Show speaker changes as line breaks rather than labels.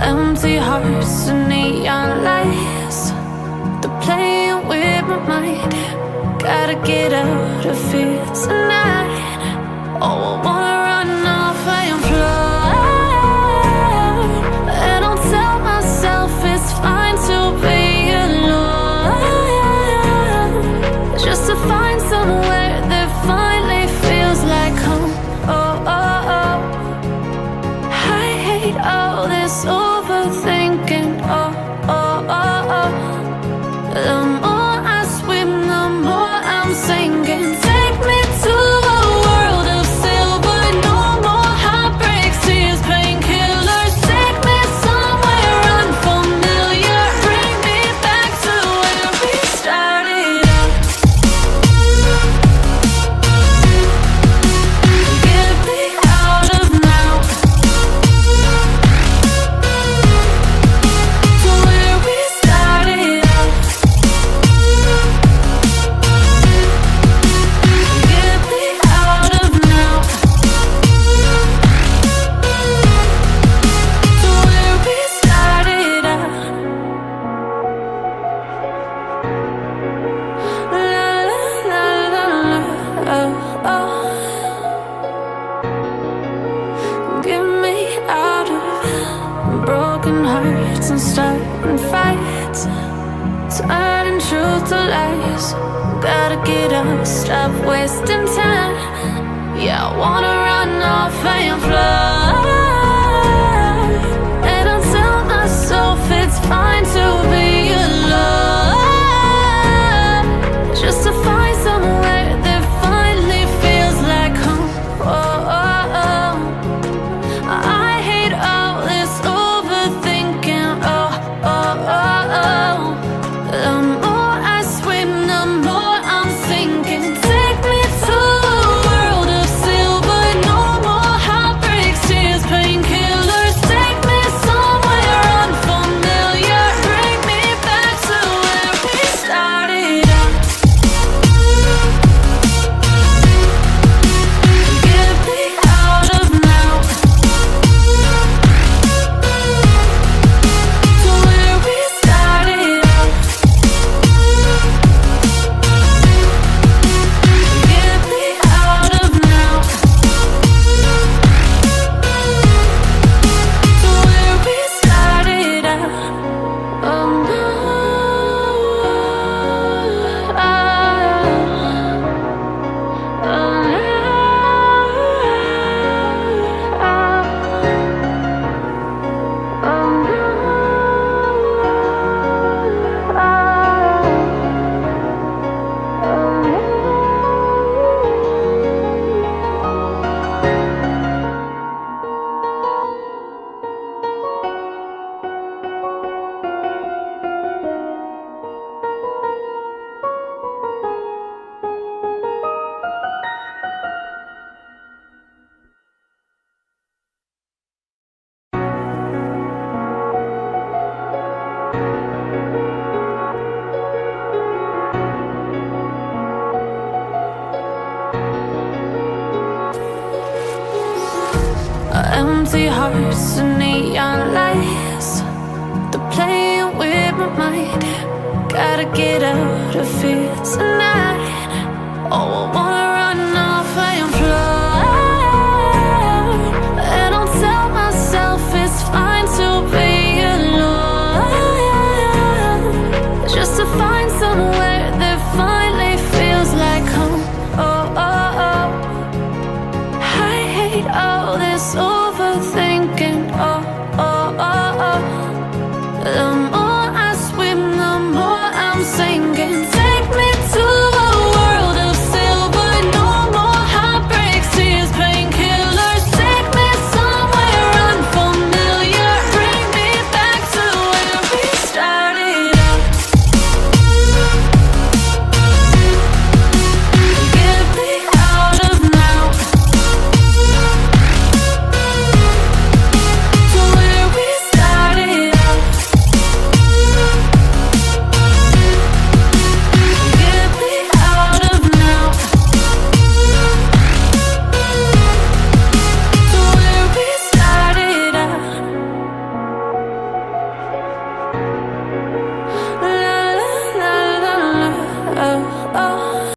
Empty hearts and neon lights, they're playing with my mind. Gotta get out of here tonight. Oh, I wanna run off and fly. And I'll tell myself it's fine to be alone, just to find somewhere that finally feels like home. Oh, oh, oh. I hate all this overthinking. Oh, oh, oh, oh. The more I swim, the more I'm sinking. Take me to a world of silver. No more heartbreaks, tears, painkillers. Take me somewhere unfamiliar. Bring me back to where we started out. Get me out of now, to where we started out. Get me out of now, to where we started out. La la la la la, oh, oh. Get me out of broken hearts and starting fights, turning truth to lies. Gotta get up, stop wasting time. Yeah, I wanna run off and fly. And I'll tell myself it's fine to be alone, just to find somewhere that finally feels like home. Oh, oh, oh. I hate all this overthinking. Oh, oh, oh, oh. The more I swim, the more I'm sinking. Take me to a world of silver. No more heartbreaks, tears, painkillers. Take me somewhere unfamiliar. Bring me back to where we started out. Get me out of now, to where we started out. Get me out of now, to where we started out. Oh no, oh empty hearts and neon lights, they're playing with my mind. Gotta get out of here tonight. Oh, I wanna